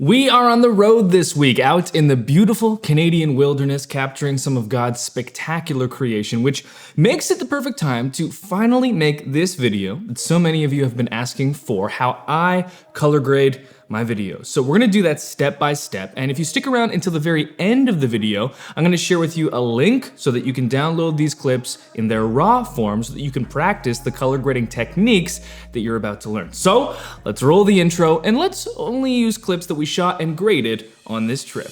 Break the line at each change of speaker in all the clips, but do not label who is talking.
We are on the road this week, out in the beautiful Canadian wilderness, capturing some of God's spectacular creation, which makes it the perfect time to finally make this video that so many of you have been asking for, how I color grade my videos. So we're gonna do that step by step, and if you stick around until the very end of the video, I'm gonna share with you a link so that you can download these clips in their raw form so that you can practice the color grading techniques that you're about to learn. So let's roll the intro, and let's only use clips that we shot and graded on this trip.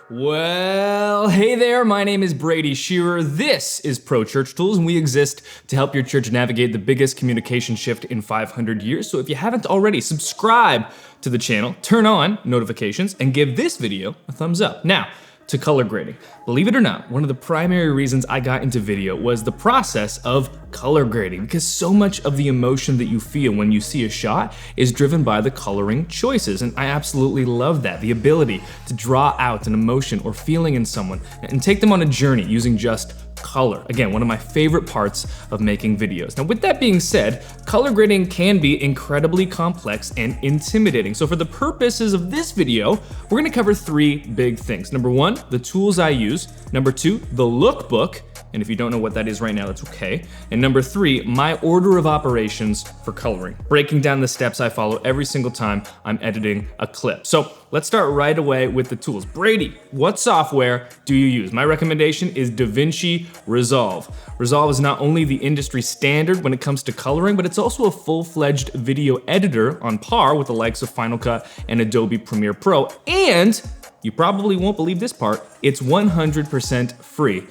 Well, hey there, my name is Brady Shearer. This is Pro Church Tools, and we exist to help your church navigate the biggest communication shift in 500 years. So if you haven't already, subscribe to the channel, turn on notifications, and give this video a thumbs up. Now, to color grading. Believe it or not, one of the primary reasons I got into video was the process of color grading, because so much of the emotion that you feel when you see a shot is driven by the coloring choices, and I absolutely love that, the ability to draw out an emotion or feeling in someone and take them on a journey using just color. Again, one of my favorite parts of making videos. Now, with that being said, color grading can be incredibly complex and intimidating. So for the purposes of this video, we're gonna cover three big things. Number one, the tools I use. Number two, the lookbook. And if you don't know what that is right now, that's okay. And number three, my order of operations for coloring, breaking down the steps I follow every single time I'm editing a clip. So let's start right away with the tools. Brady, what software do you use? My recommendation is DaVinci Resolve. Resolve is not only the industry standard when it comes to coloring, but it's also a full-fledged video editor on par with the likes of Final Cut and Adobe Premiere Pro. And you probably won't believe this part, it's 100% free.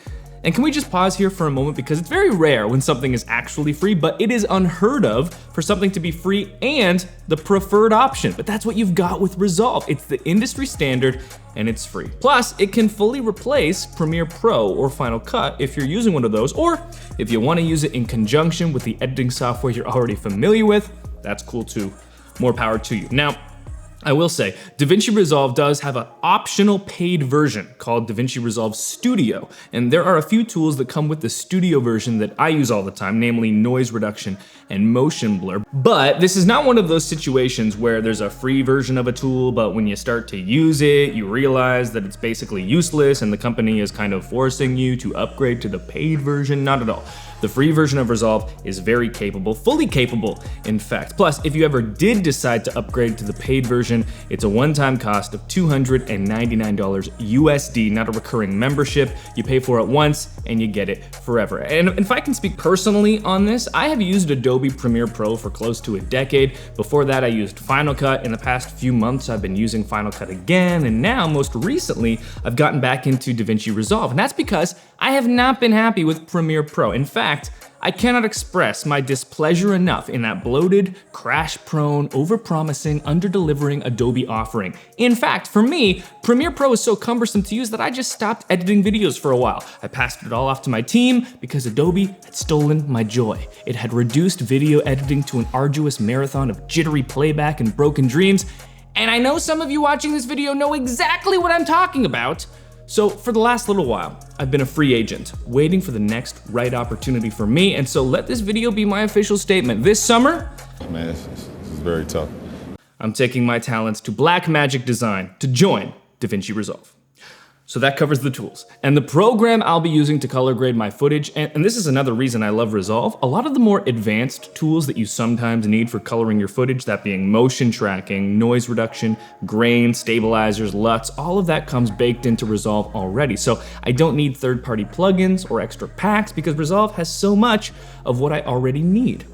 And can we just pause here for a moment, because it's very rare when something is actually free, but it is unheard of for something to be free and the preferred option. But that's what you've got with Resolve. It's the industry standard and it's free. Plus, it can fully replace Premiere Pro or Final Cut if you're using one of those, or if you want to use it in conjunction with the editing software you're already familiar with, that's cool too. More power to you. Now, I will say, DaVinci Resolve does have an optional paid version called DaVinci Resolve Studio, and there are a few tools that come with the Studio version that I use all the time, namely noise reduction and motion blur. But this is not one of those situations where there's a free version of a tool, but when you start to use it, you realize that it's basically useless and the company is kind of forcing you to upgrade to the paid version. Not at all. The free version of Resolve is very capable, fully capable, in fact. Plus, if you ever did decide to upgrade to the paid version, it's a one-time cost of $299 USD, not a recurring membership. You pay for it once and you get it forever. And if I can speak personally on this, I have used Adobe Premiere Pro for close to a decade. Before that, I used Final Cut. In the past few months, I've been using Final Cut again, and now, most recently, I've gotten back into DaVinci Resolve, and that's because I have not been happy with Premiere Pro. In fact, I cannot express my displeasure enough in that bloated, crash-prone, over-promising, under-delivering Adobe offering. In fact, for me, Premiere Pro is so cumbersome to use that I just stopped editing videos for a while. I passed it all off to my team because Adobe had stolen my joy. It had reduced video editing to an arduous marathon of jittery playback and broken dreams, and I know some of you watching this video know exactly what I'm talking about. So for the last little while, I've been a free agent, waiting for the next right opportunity for me, and so let this video be my official statement. This summer,
man, this is very tough.
I'm taking my talents to Blackmagic Design to join DaVinci Resolve. So that covers the tools. And the program I'll be using to color grade my footage, and this is another reason I love Resolve, a lot of the more advanced tools that you sometimes need for coloring your footage, that being motion tracking, noise reduction, grain, stabilizers, LUTs, all of that comes baked into Resolve already. So I don't need third-party plugins or extra packs because Resolve has so much of what I already need.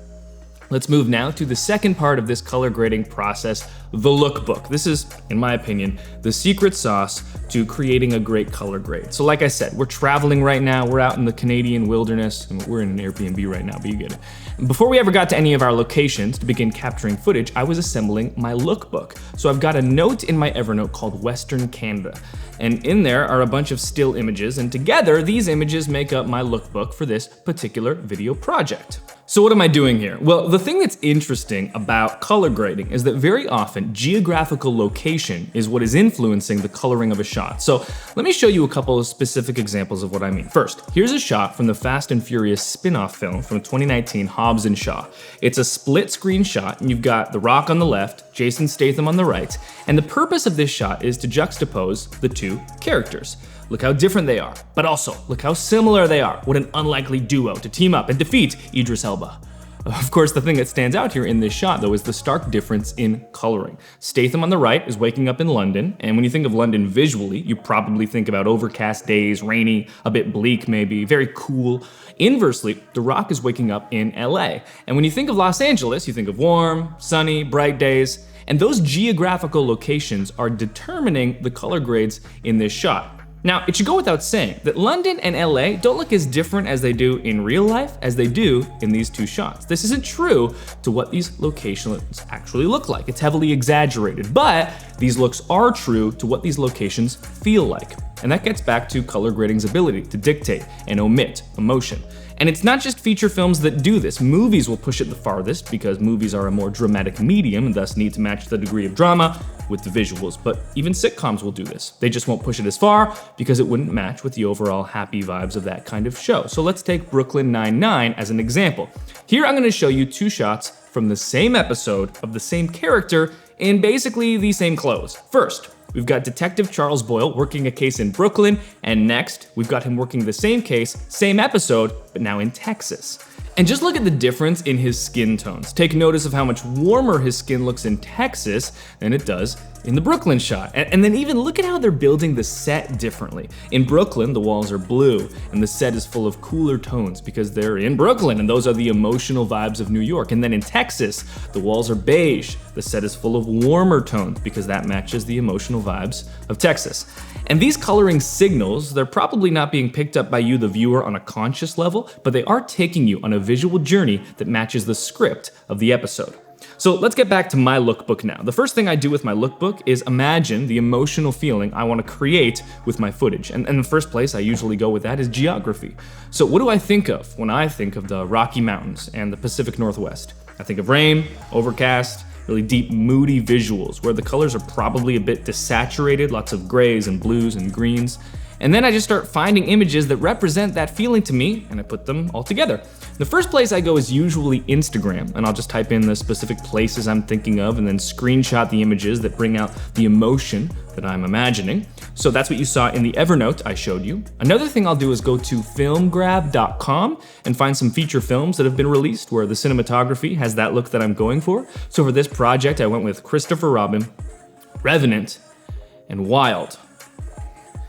Let's move now to the second part of this color grading process, the lookbook. This is, in my opinion, the secret sauce to creating a great color grade. So like I said, we're traveling right now. We're out in the Canadian wilderness, and we're in an Airbnb right now, but you get it. Before we ever got to any of our locations to begin capturing footage, I was assembling my lookbook. So I've got a note in my Evernote called Western Canada. and in there are a bunch of still images, and together these images make up my lookbook for this particular video project. So what am I doing here? Well, the thing that's interesting about color grading is that very often geographical location is what is influencing the coloring of a shot. So let me show you a couple of specific examples of what I mean. First, here's a shot from the Fast and Furious spin-off film from 2019, Hobbs and Shaw. It's a split screen shot, and you've got The Rock on the left, Jason Statham on the right, and the purpose of this shot is to juxtapose the two characters. Look how different they are, but also look how similar they are. What an unlikely duo to team up and defeat Idris Elba. Of course, the thing that stands out here in this shot, though, is the stark difference in coloring. Statham on the right is waking up in London, and when you think of London visually, you probably think about overcast days, rainy, a bit bleak maybe, very cool. Inversely, The Rock is waking up in LA, and when you think of Los Angeles, you think of warm, sunny, bright days, and those geographical locations are determining the color grades in this shot. Now, it should go without saying that London and LA don't look as different as they do in real life as they do in these two shots. This isn't true to what these locations actually look like. It's heavily exaggerated, but these looks are true to what these locations feel like. And that gets back to color grading's ability to dictate and omit emotion. And it's not just feature films that do this. Movies will push it the farthest because movies are a more dramatic medium and thus need to match the degree of drama with the visuals. But even sitcoms will do this. They just won't push it as far because it wouldn't match with the overall happy vibes of that kind of show. So let's take Brooklyn Nine-Nine as an example. Here I'm going to show you two shots from the same episode of the same character in basically the same clothes. First, we've got Detective Charles Boyle working a case in Brooklyn, and next, we've got him working the same case, same episode, but now in Texas. And just look at the difference in his skin tones. Take notice of how much warmer his skin looks in Texas than it does in the Brooklyn shot. And then even look at how they're building the set differently. In Brooklyn, the walls are blue, and the set is full of cooler tones because they're in Brooklyn, and those are the emotional vibes of New York. And then in Texas, the walls are beige. The set is full of warmer tones because that matches the emotional vibes of Texas. And these coloring signals, they're probably not being picked up by you, the viewer, on a conscious level, but they are taking you on a visual journey that matches the script of the episode. So let's get back to my lookbook now. The first thing I do with my lookbook is imagine the emotional feeling I want to create with my footage. And the first place I usually go with that is geography. So what do I think of when I think of the Rocky Mountains and the Pacific Northwest? I think of rain, overcast, really deep, moody visuals where the colors are probably a bit desaturated, lots of grays and blues and greens. And then I just start finding images that represent that feeling to me, and I put them all together. The first place I go is usually Instagram, and I'll just type in the specific places I'm thinking of and then screenshot the images that bring out the emotion that I'm imagining. So that's what you saw in the Evernote I showed you. Another thing I'll do is go to filmgrab.com and find some feature films that have been released where the cinematography has that look that I'm going for. So for this project, I went with Christopher Robin, Revenant, and Wild.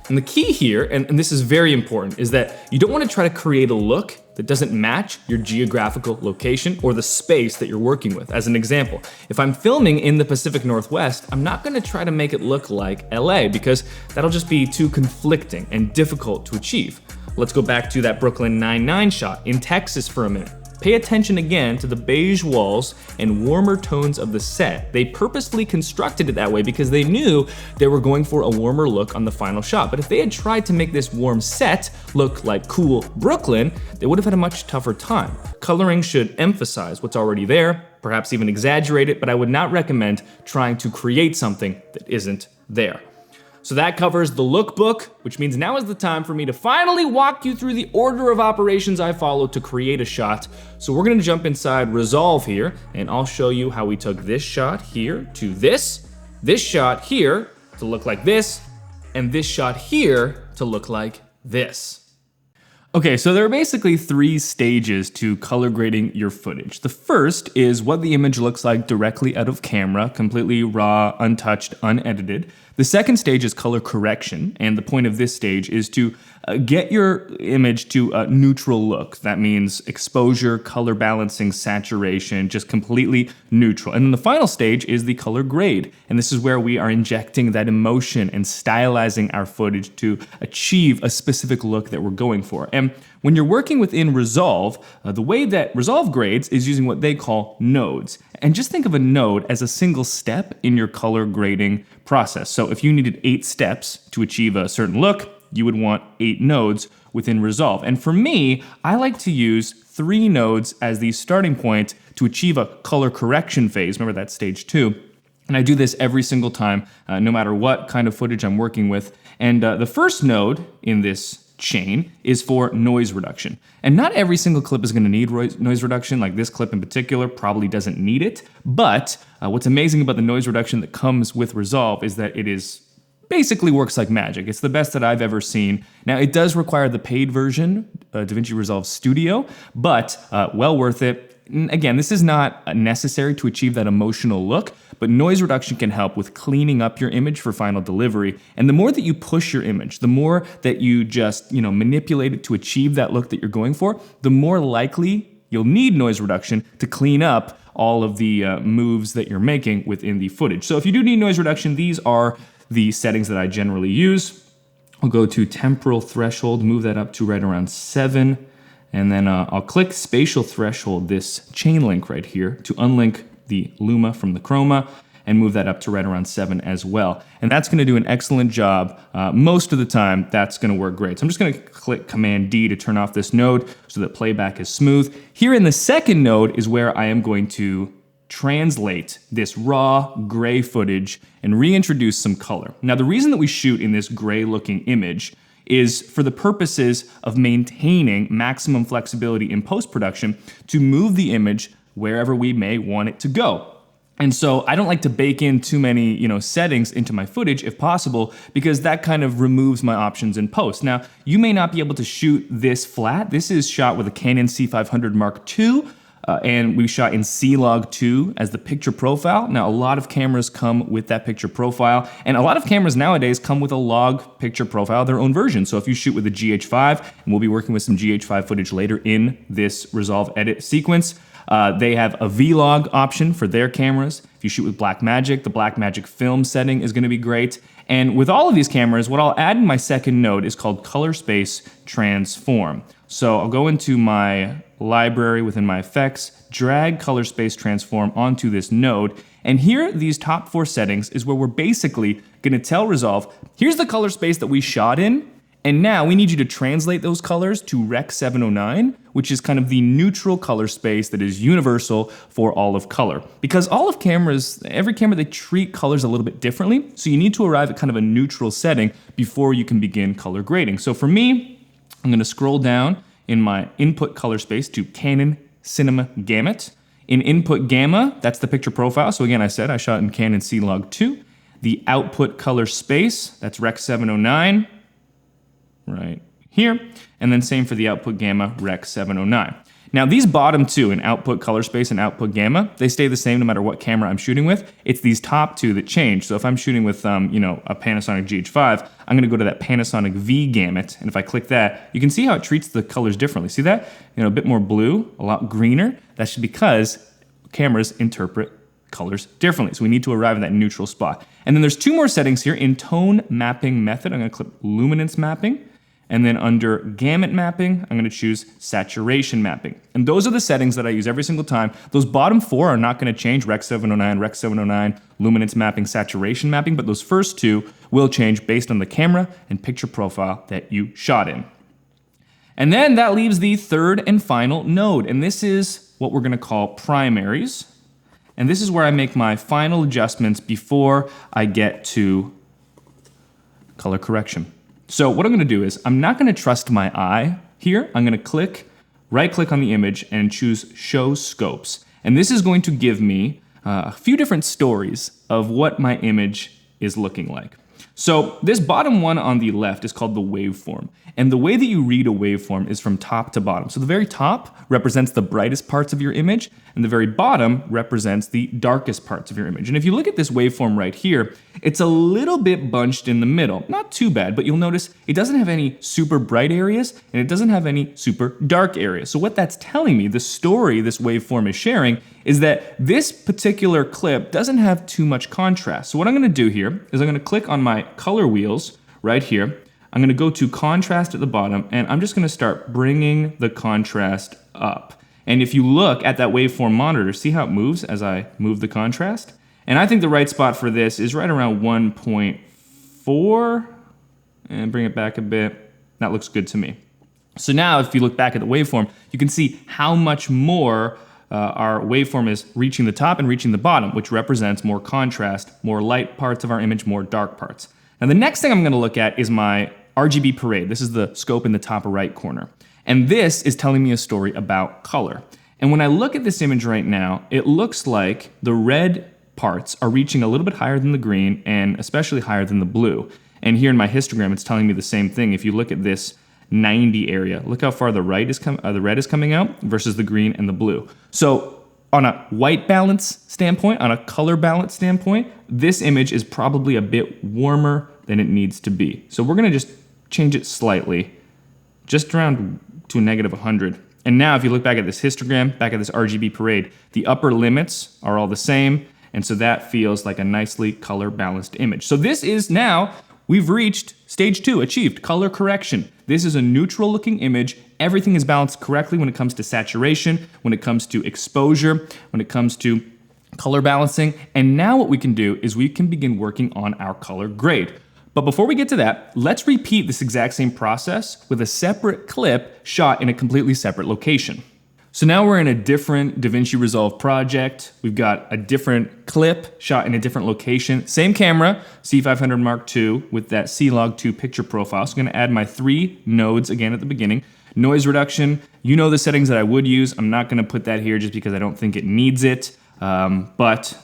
And the key here, and this is very important, is that you don't want to try to create a look that doesn't match your geographical location or the space that you're working with. As an example, if I'm filming in the Pacific Northwest, I'm not going to try to make it look like LA because that'll just be too conflicting and difficult to achieve. Let's go back to that Brooklyn Nine-Nine shot in Texas for a minute. Pay attention again to the beige walls and warmer tones of the set. They purposely constructed it that way because they knew they were going for a warmer look on the final shot. But if they had tried to make this warm set look like cool Brooklyn, they would have had a much tougher time. Coloring should emphasize what's already there, perhaps even exaggerate it, but I would not recommend trying to create something that isn't there. So that covers the lookbook, which means now is the time for me to finally walk you through the order of operations I follow to create a shot. So we're gonna jump inside Resolve here, and I'll show you how we took this shot here to this shot here to look like this, and this shot here to look like this. Okay, so there are basically 3 stages to color grading your footage. The first is what the image looks like directly out of camera, completely raw, untouched, unedited. The second stage is color correction, and the point of this stage is to get your image to a neutral look. That means exposure, color balancing, saturation, just completely neutral. And then the final stage is the color grade, and this is where we are injecting that emotion and stylizing our footage to achieve a specific look that we're going for. And And when you're working within Resolve, the way that Resolve grades is using what they call nodes. And just think of a node as a single step in your color grading process. So if you needed 8 steps to achieve a certain look, you would want 8 nodes within Resolve. And for me, I like to use 3 nodes as the starting point to achieve a color correction phase. Remember, that's stage 2. And I do this every single time, no matter what kind of footage I'm working with. And the first node in this chain is for noise reduction. And not every single clip is going to need noise reduction, like this clip in particular probably doesn't need it. But what's amazing about the noise reduction that comes with Resolve is that it is basically works like magic. It's the best that I've ever seen. Now, it does require the paid version, DaVinci Resolve Studio, but well worth it. And again, this is not necessary to achieve that emotional look, but noise reduction can help with cleaning up your image for final delivery. And the more that you push your image, the more that you just, manipulate it to achieve that look that you're going for, the more likely you'll need noise reduction to clean up all of the moves that you're making within the footage. So if you do need noise reduction, these are the settings that I generally use. I'll go to temporal threshold, move that up to right around 7. And then I'll click spatial threshold, this chain link right here, to unlink the luma from the chroma and move that up to right around 7 as well. And that's gonna do an excellent job. Most of the time, that's gonna work great. So I'm just gonna click Command D to turn off this node so that playback is smooth. Here in the second node is where I am going to translate this raw gray footage and reintroduce some color. Now, the reason that we shoot in this gray looking image is for the purposes of maintaining maximum flexibility in post-production to move the image wherever we may want it to go. And so I don't like to bake in too many, settings into my footage if possible, because that kind of removes my options in post. Now, you may not be able to shoot this flat. This is shot with a Canon C500 Mark II. And we shot in C-Log 2 as the picture profile. Now, a lot of cameras come with that picture profile, and a lot of cameras nowadays come with a log picture profile, their own version. So if you shoot with a GH5, and we'll be working with some GH5 footage later in this Resolve edit sequence, they have a V-Log option for their cameras. If you shoot with Blackmagic, the Blackmagic film setting is gonna be great. And with all of these cameras, what I'll add in my second node is called Color Space Transform. So I'll go into my library within my effects, drag Color Space Transform onto this node, and here, these top 4 settings is where we're basically gonna tell Resolve, here's the color space that we shot in, and now we need you to translate those colors to Rec 709, which is kind of the neutral color space that is universal for all of color. Because all of cameras, every camera, they treat colors a little bit differently, so you need to arrive at kind of a neutral setting before you can begin color grading. So for me, I'm gonna scroll down in my input color space to Canon Cinema Gamut. In input gamma, that's the picture profile. So again, I said I shot in Canon C-Log 2. The output color space, that's Rec 709, right here. And then same for the output gamma, Rec 709. Now these bottom 2 in output color space and output gamma, they stay the same no matter what camera I'm shooting with. It's these top 2 that change. So if I'm shooting with a Panasonic GH5, I'm gonna go to that Panasonic V gamut, and if I click that, you can see how it treats the colors differently. See that? A bit more blue, a lot greener. That's because cameras interpret colors differently. So we need to arrive at that neutral spot. And then there's 2 more settings here in tone mapping method. I'm gonna click luminance mapping. And then under gamut mapping, I'm gonna choose saturation mapping. And those are the settings that I use every single time. Those bottom 4 are not gonna change, Rec 709, luminance mapping, saturation mapping, but those first 2 will change based on the camera and picture profile that you shot in. And then that leaves the third and final node, and this is what we're gonna call primaries. And this is where I make my final adjustments before I get to color correction. So what I'm gonna do is, I'm not gonna trust my eye here. I'm gonna right click on the image and choose Show Scopes. And this is going to give me a few different stories of what my image is looking like. So this bottom one on the left is called the waveform. And the way that you read a waveform is from top to bottom. So the very top represents the brightest parts of your image, and the very bottom represents the darkest parts of your image. And if you look at this waveform right here, it's a little bit bunched in the middle. Not too bad, but you'll notice it doesn't have any super bright areas, and it doesn't have any super dark areas. So what that's telling me, the story this waveform is sharing, is that this particular clip doesn't have too much contrast. So what I'm gonna do here is I'm gonna click on my color wheels right here. I'm gonna go to contrast at the bottom, and I'm just gonna start bringing the contrast up. And if you look at that waveform monitor, see how it moves as I move the contrast? And I think the right spot for this is right around 1.4, and bring it back a bit. That looks good to me. So now if you look back at the waveform, you can see how much more our waveform is reaching the top and reaching the bottom, which represents more contrast, more light parts of our image, more dark parts. Now the next thing I'm gonna look at is my RGB parade. This is the scope in the top right corner. And this is telling me a story about color. And when I look at this image right now, it looks like the red parts are reaching a little bit higher than the green and especially higher than the blue. And here in my histogram, it's telling me the same thing. If you look at this 90 area, look how far the red is coming out versus the green and the blue. So on a white balance standpoint, on a color balance standpoint, this image is probably a bit warmer than it needs to be. So we're gonna just change it slightly, just around to a -100. And now if you look back at this histogram, back at this RGB parade, the upper limits are all the same. And so that feels like a nicely color balanced image. So this is now, we've reached stage 2, achieved, color correction. This is a neutral looking image. Everything is balanced correctly when it comes to saturation, when it comes to exposure, when it comes to color balancing. And now what we can do is we can begin working on our color grade. But before we get to that, let's repeat this exact same process with a separate clip shot in a completely separate location. So now we're in a different DaVinci Resolve project. We've got a different clip shot in a different location. Same camera, C500 Mark II with that C-Log2 picture profile. So I'm gonna add my 3 nodes again at the beginning. Noise reduction, you know the settings that I would use. I'm not gonna put that here just because I don't think it needs it, but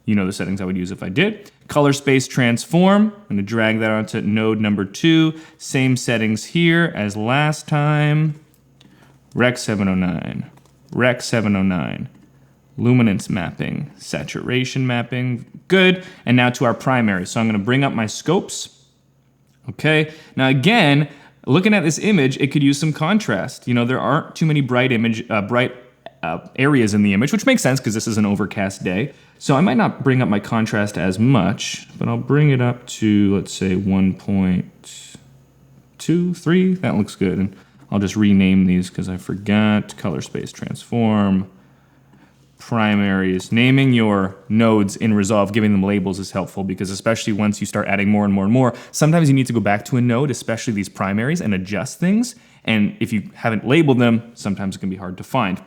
you know the settings I would use if I did. Color space transform, I'm gonna drag that onto node number 2. Same settings here as last time. Rec 709, Rec 709, luminance mapping, saturation mapping, good. And now to our primaries. So I'm gonna bring up my scopes. Okay, now again, looking at this image, it could use some contrast. You know, there aren't too many bright areas in the image, which makes sense because this is an overcast day. So I might not bring up my contrast as much, but I'll bring it up to, let's say 1.23, that looks good. And I'll just rename these because I forgot. Color space transform, primaries. Naming your nodes in Resolve, giving them labels is helpful because especially once you start adding more and more and more, sometimes you need to go back to a node, especially these primaries, and adjust things. And if you haven't labeled them, sometimes it can be hard to find.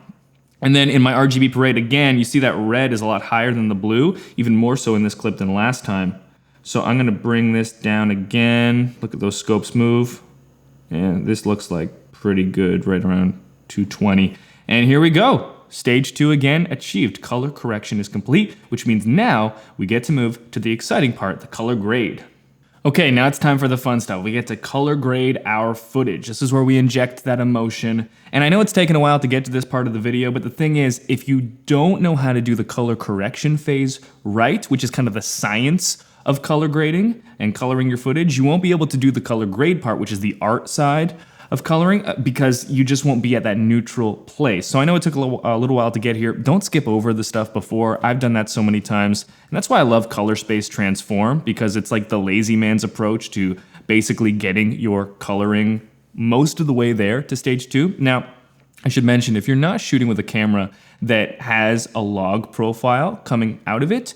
And then in my RGB parade, again, you see that red is a lot higher than the blue, even more so in this clip than last time. So I'm gonna bring this down again. Look at those scopes move. And this looks like pretty good, right around 220. And here we go. Stage 2 again achieved. Color correction is complete, which means now we get to move to the exciting part, the color grade. Okay, now it's time for the fun stuff. We get to color grade our footage. This is where we inject that emotion. And I know it's taken a while to get to this part of the video, but the thing is, if you don't know how to do the color correction phase right, which is kind of the science of color grading and coloring your footage, you won't be able to do the color grade part, which is the art side of coloring, because you just won't be at that neutral place. So I know it took a little while to get here. Don't skip over the stuff before. I've done that so many times. And that's why I love color space transform, because it's like the lazy man's approach to basically getting your coloring most of the way there to stage 2. Now, I should mention, if you're not shooting with a camera that has a log profile coming out of it,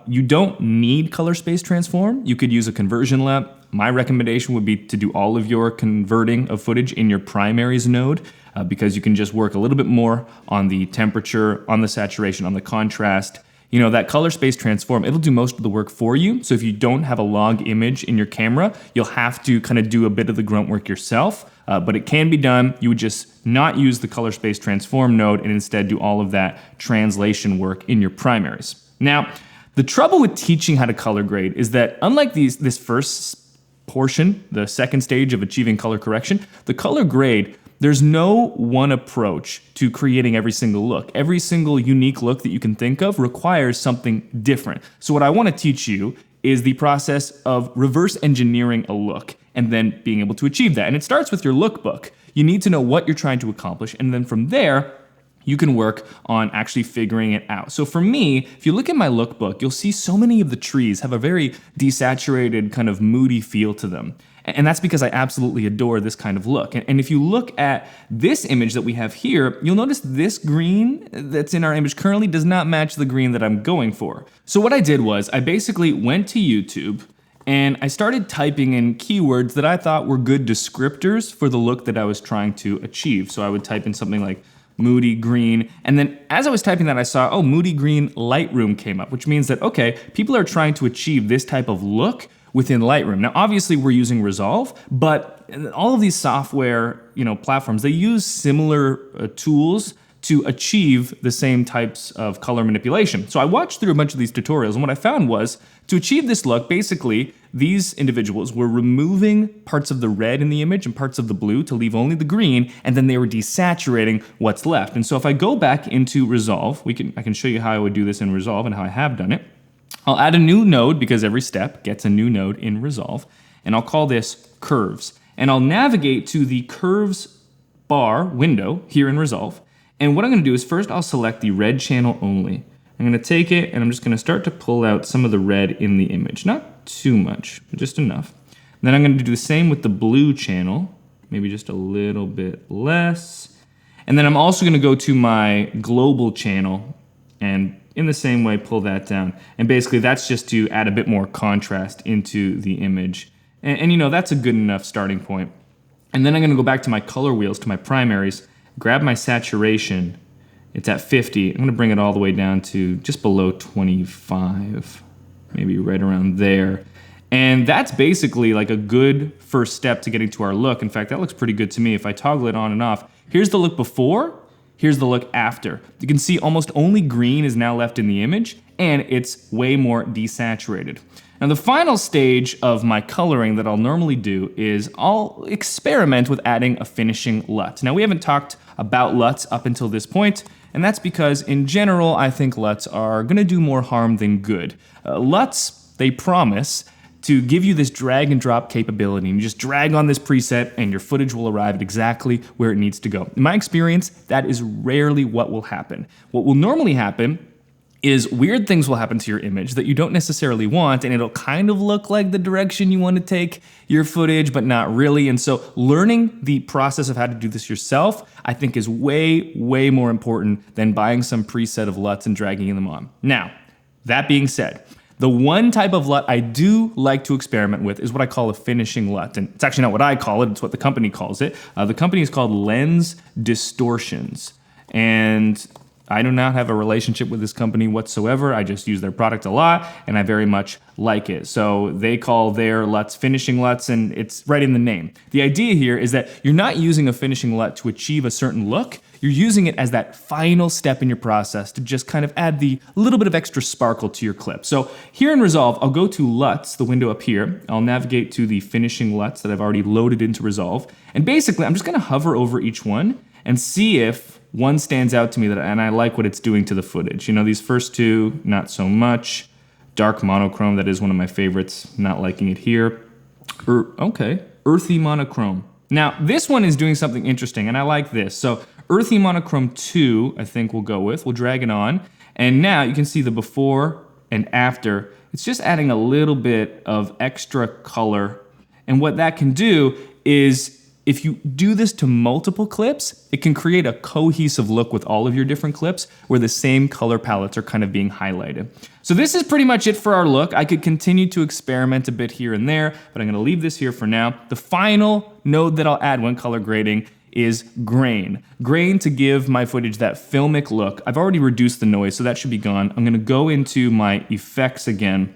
you don't need color space transform. You could use a conversion lab. My recommendation would be to do all of your converting of footage in your primaries node, because you can just work a little bit more on the temperature, on the saturation, on the contrast. You know, that color space transform, it'll do most of the work for you. So if you don't have a log image in your camera, you'll have to kind of do a bit of the grunt work yourself, but it can be done. You would just not use the color space transform node and instead do all of that translation work in your primaries. Now, the trouble with teaching how to color grade is that unlike this first portion, the second stage of achieving color correction, the color grade, there's no one approach to creating every single look. Every single unique look that you can think of requires something different. So what I want to teach you is the process of reverse engineering a look and then being able to achieve that. And it starts with your lookbook. You need to know what you're trying to accomplish, and then from there, you can work on actually figuring it out. So for me, if you look at my lookbook, you'll see so many of the trees have a very desaturated kind of moody feel to them. And that's because I absolutely adore this kind of look. And if you look at this image that we have here, you'll notice this green that's in our image currently does not match the green that I'm going for. So what I did was I basically went to YouTube and I started typing in keywords that I thought were good descriptors for the look that I was trying to achieve. So I would type in something like Moody green, and then as I was typing that I saw, oh, Moody green Lightroom came up, which means that, okay, people are trying to achieve this type of look within Lightroom. Now, obviously we're using Resolve, but all of these software, platforms, they use similar tools to achieve the same types of color manipulation. So I watched through a bunch of these tutorials, and what I found was, to achieve this look, basically, these individuals were removing parts of the red in the image and parts of the blue to leave only the green, and then they were desaturating what's left. And so if I go back into Resolve, I can show you how I would do this in Resolve and how I have done it. I'll add a new node because every step gets a new node in Resolve, and I'll call this Curves. And I'll navigate to the Curves bar window here in Resolve. And what I'm gonna do is first I'll select the red channel only. I'm gonna take it and I'm just gonna start to pull out some of the red in the image. Not too much, but just enough. Then I'm gonna do the same with the blue channel, maybe just a little bit less. And then I'm also gonna go to my global channel and in the same way pull that down. And basically that's just to add a bit more contrast into the image. And that's a good enough starting point. And then I'm gonna go back to my color wheels, to my primaries, grab my saturation, it's at 50. I'm gonna bring it all the way down to just below 25, maybe right around there. And that's basically like a good first step to getting to our look. In fact, that looks pretty good to me. If I toggle it on and off, here's the look before, here's the look after. You can see almost only green is now left in the image, and it's way more desaturated. Now the final stage of my coloring that I'll normally do is I'll experiment with adding a finishing LUT. Now we haven't talked about LUTs up until this point, and that's because in general I think LUTs are gonna do more harm than good. LUTs, they promise to give you this drag and drop capability, and you just drag on this preset and your footage will arrive at exactly where it needs to go. In my experience, that is rarely what will happen. What will normally happen is weird things will happen to your image that you don't necessarily want, and it'll kind of look like the direction you want to take your footage, but not really. And so learning the process of how to do this yourself, I think is way, way more important than buying some preset of LUTs and dragging them on. Now, that being said, the one type of LUT I do like to experiment with is what I call a finishing LUT. And it's actually not what I call it, it's what the company calls it. The company is called Lens Distortions. And I do not have a relationship with this company whatsoever. I just use their product a lot, and I very much like it. So they call their LUTs finishing LUTs, and it's right in the name. The idea here is that you're not using a finishing LUT to achieve a certain look. You're using it as that final step in your process to just kind of add the little bit of extra sparkle to your clip. So here in Resolve, I'll go to LUTs, the window up here. I'll navigate to the finishing LUTs that I've already loaded into Resolve. And basically, I'm just gonna hover over each one and see if one stands out to me and I like what it's doing to the footage. These first two, not so much. Dark monochrome, that is one of my favorites, not liking it here. Okay, earthy monochrome. Now, this one is doing something interesting, and I like this. So, earthy monochrome 2, I think we'll go with. We'll drag it on, and now you can see the before and after. It's just adding a little bit of extra color, and what that can do is, if you do this to multiple clips, it can create a cohesive look with all of your different clips where the same color palettes are kind of being highlighted. So this is pretty much it for our look. I could continue to experiment a bit here and there, but I'm gonna leave this here for now. The final node that I'll add when color grading is grain. Grain to give my footage that filmic look. I've already reduced the noise, so that should be gone. I'm gonna go into my effects again.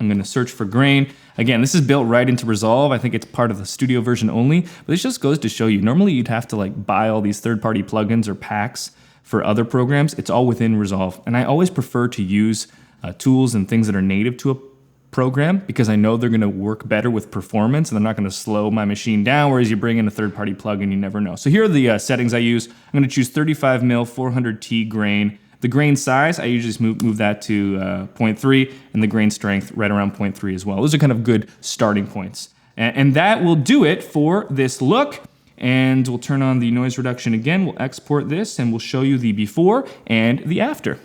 I'm gonna search for grain. Again, this is built right into Resolve. I think it's part of the studio version only, but this just goes to show you, normally you'd have to buy all these third-party plugins or packs for other programs. It's all within Resolve. And I always prefer to use tools and things that are native to a program because I know they're gonna work better with performance and they're not gonna slow my machine down, whereas you bring in a third-party plugin, you never know. So here are the settings I use. I'm gonna choose 35mm 400T grain. The grain size, I usually just move that to 0.3, and the grain strength right around 0.3 as well. Those are kind of good starting points. And that will do it for this look. And we'll turn on the noise reduction again. We'll export this, and we'll show you the before and the after.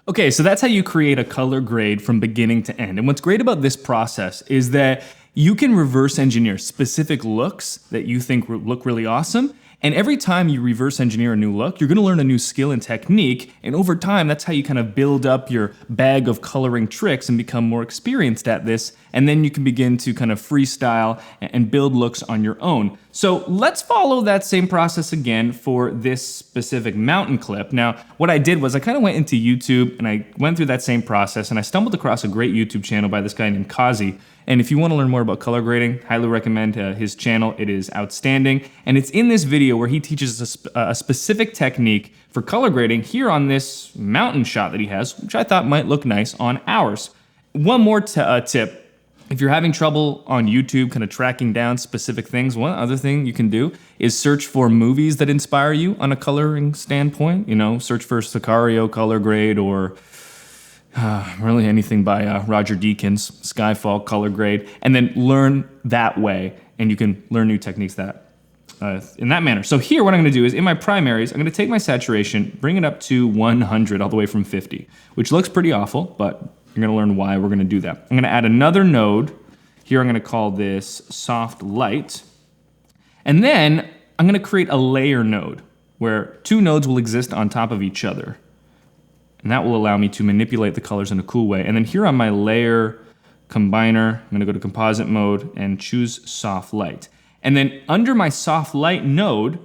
Okay, so that's how you create a color grade from beginning to end. And what's great about this process is that you can reverse engineer specific looks that you think look really awesome. And every time you reverse engineer a new look, you're gonna learn a new skill and technique. And over time, that's how you kind of build up your bag of coloring tricks and become more experienced at this. And then you can begin to kind of freestyle and build looks on your own. So let's follow that same process again for this specific mountain clip. Now, what I did was I kind of went into YouTube and I went through that same process and I stumbled across a great YouTube channel by this guy named Kazi. And if you want to learn more about color grading, highly recommend his channel. It is outstanding. And it's in this video where he teaches a specific technique for color grading here on this mountain shot that he has, which I thought might look nice on ours. One more tip. If you're having trouble on YouTube kind of tracking down specific things, one other thing you can do is search for movies that inspire you on a coloring standpoint. You know, search for Sicario color grade or really anything by Roger Deakins, Skyfall color grade, and then learn that way, and you can learn new techniques that in that manner. So here what I'm gonna do is in my primaries, I'm gonna take my saturation, bring it up to 100 all the way from 50, which looks pretty awful, but you're gonna learn why we're gonna do that. I'm gonna add another node. Here I'm gonna call this Soflight. And then I'm gonna create a layer node where two nodes will exist on top of each other. And that will allow me to manipulate the colors in a cool way. And then here on my layer combiner, I'm gonna go to composite mode and choose Soflight. And then under my Soflight node,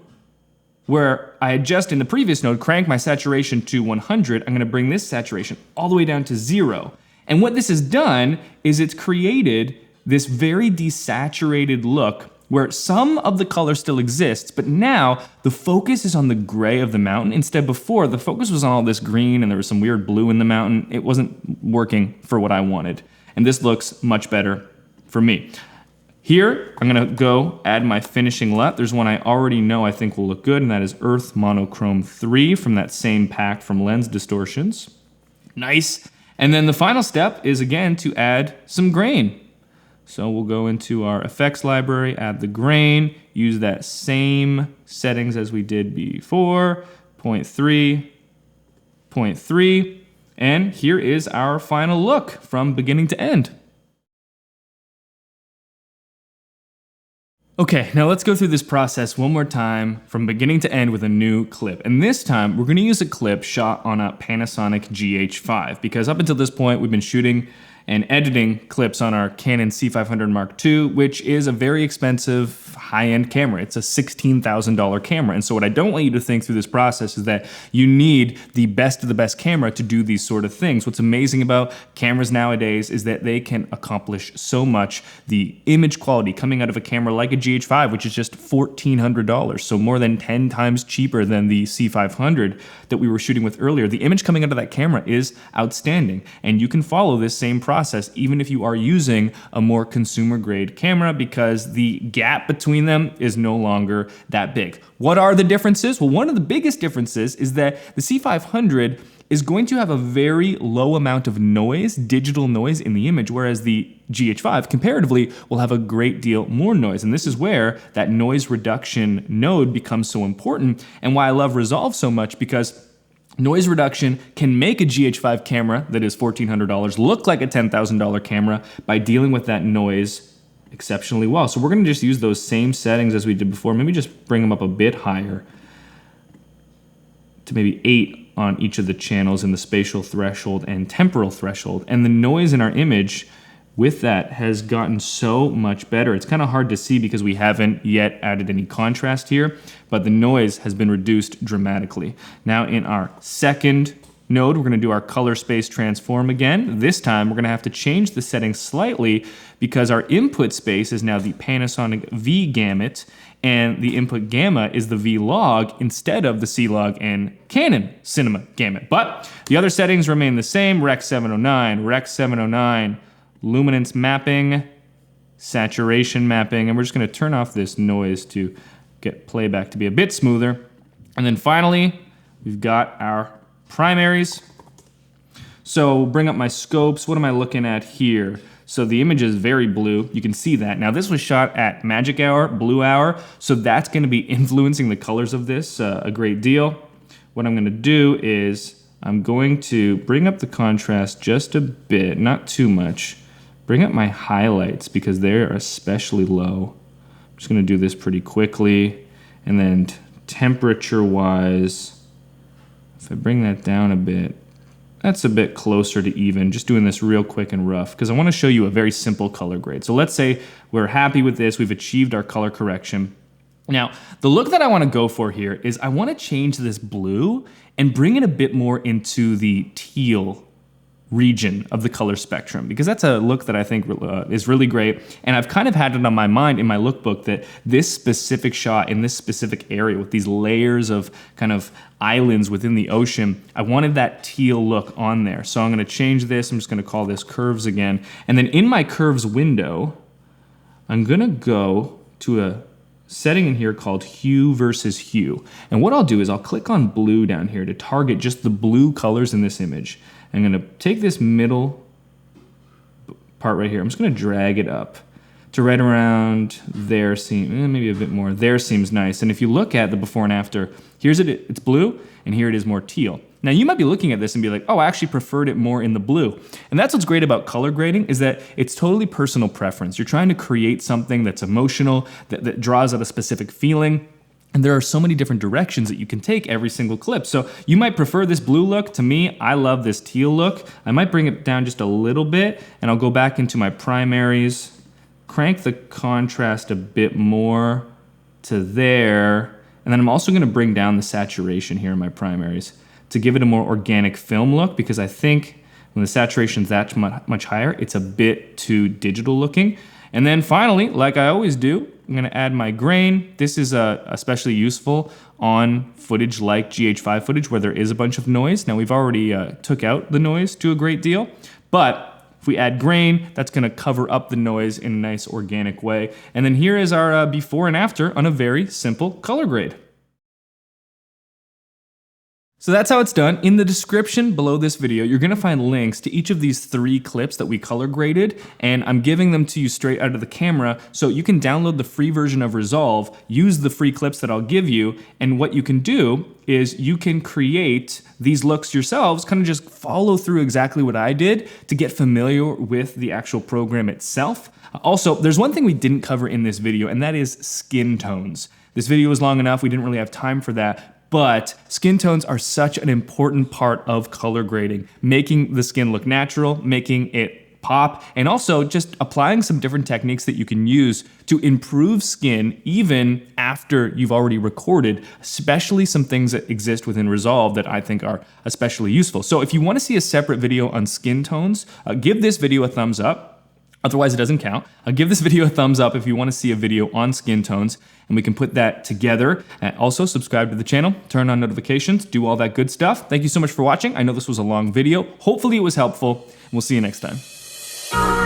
where I had just in the previous node cranked my saturation to 100, I'm gonna bring this saturation all the way down to 0. And what this has done is it's created this very desaturated look where some of the color still exists, but now the focus is on the gray of the mountain. Instead, before, the focus was on all this green and there was some weird blue in the mountain. It wasn't working for what I wanted. And this looks much better for me. Here, I'm gonna go add my finishing LUT. There's one I already know I think will look good, and that is Earth Monochrome 3 from that same pack from Lens Distortions. Nice. And then the final step is, again, to add some grain. So we'll go into our effects library, add the grain, use that same settings as we did before, 0.3, 0.3, and here is our final look from beginning to end. Okay, now let's go through this process one more time from beginning to end with a new clip. And this time, we're gonna use a clip shot on a Panasonic GH5 because up until this point, we've been shooting and editing clips on our Canon C500 Mark II, which is a very expensive high-end camera. It's a $16,000 camera. And so what I don't want you to think through this process is that you need the best of the best camera to do these sort of things. What's amazing about cameras nowadays is that they can accomplish so much. The image quality coming out of a camera like a GH5, which is just $1,400, so more than 10 times cheaper than the C500 that we were shooting with earlier. The image coming out of that camera is outstanding, and you can follow this same process even if you are using a more consumer grade camera because the gap between them is no longer that big. What are the differences? Well, one of the biggest differences is that the C500 is going to have a very low amount of noise, digital noise in the image, whereas the GH5 comparatively will have a great deal more noise. And this is where that noise reduction node becomes so important and why I love Resolve so much, because noise reduction can make a GH5 camera that is $1,400 look like a $10,000 camera by dealing with that noise exceptionally well. So we're gonna just use those same settings as we did before, maybe just bring them up a bit higher to maybe 8 on each of the channels in the spatial threshold and temporal threshold. And the noise in our image with that has gotten so much better. It's kind of hard to see because we haven't yet added any contrast here, but the noise has been reduced dramatically. Now in our second node, we're gonna do our color space transform again. This time we're gonna have to change the settings slightly because our input space is now the Panasonic V gamut and the input gamma is the V log instead of the C log and Canon Cinema gamut. But the other settings remain the same, Rec 709, luminance mapping, saturation mapping, and we're just gonna turn off this noise to get playback to be a bit smoother. And then finally, we've got our primaries. So bring up my scopes. What am I looking at here? So the image is very blue. You can see that. Now this was shot at magic hour, blue hour, so that's gonna be influencing the colors of this a great deal. What I'm gonna do is I'm going to bring up the contrast just a bit, not too much. Bring up my highlights because they're especially low. I'm just gonna do this pretty quickly. And then temperature-wise, if I bring that down a bit, that's a bit closer to even, just doing this real quick and rough, because I want to show you a very simple color grade. So let's say we're happy with this, we've achieved our color correction. Now, the look that I want to go for here is I want to change this blue and bring it a bit more into the teal region of the color spectrum, because that's a look that I think is really great. And I've kind of had it on my mind in my lookbook that this specific shot in this specific area with these layers of kind of islands within the ocean, I wanted that teal look on there. So I'm going to change this. I'm just going to call this curves again. And then in my curves window, I'm going to go to a setting in here called hue versus hue. And what I'll do is I'll click on blue down here to target just the blue colors in this image. I'm gonna take this middle part right here. I'm just gonna drag it up to right around there, maybe a bit more. There seems nice. And if you look at the before and after, it's blue, and here it is more teal. Now you might be looking at this and be like, oh, I actually preferred it more in the blue. And that's what's great about color grading, is that it's totally personal preference. You're trying to create something that's emotional, that draws out a specific feeling. And there are so many different directions that you can take every single clip. So you might prefer this blue look. To me, I love this teal look. I might bring it down just a little bit, and I'll go back into my primaries, crank the contrast a bit more to there. And then I'm also gonna bring down the saturation here in my primaries to give it a more organic film look, because I think when the saturation's that much higher, it's a bit too digital looking. And then finally, like I always do, I'm gonna add my grain. This is especially useful on footage like GH5 footage where there is a bunch of noise. Now we've already took out the noise to a great deal, but if we add grain, that's gonna cover up the noise in a nice organic way. And then here is our before and after on a very simple color grade. So that's how it's done. In the description below this video, you're gonna find links to each of these 3 clips that we color graded, and I'm giving them to you straight out of the camera, so you can download the free version of Resolve, use the free clips that I'll give you, and what you can do is you can create these looks yourselves, kind of just follow through exactly what I did to get familiar with the actual program itself. Also, there's one thing we didn't cover in this video, and that is skin tones. This video was long enough, we didn't really have time for that. But skin tones are such an important part of color grading, making the skin look natural, making it pop, and also just applying some different techniques that you can use to improve skin even after you've already recorded, especially some things that exist within Resolve that I think are especially useful. So if you want to see a separate video on skin tones, give this video a thumbs up. Otherwise, it doesn't count. Give this video a thumbs up if you want to see a video on skin tones, and we can put that together. Also, subscribe to the channel, turn on notifications, do all that good stuff. Thank you so much for watching. I know this was a long video. Hopefully it was helpful, and we'll see you next time.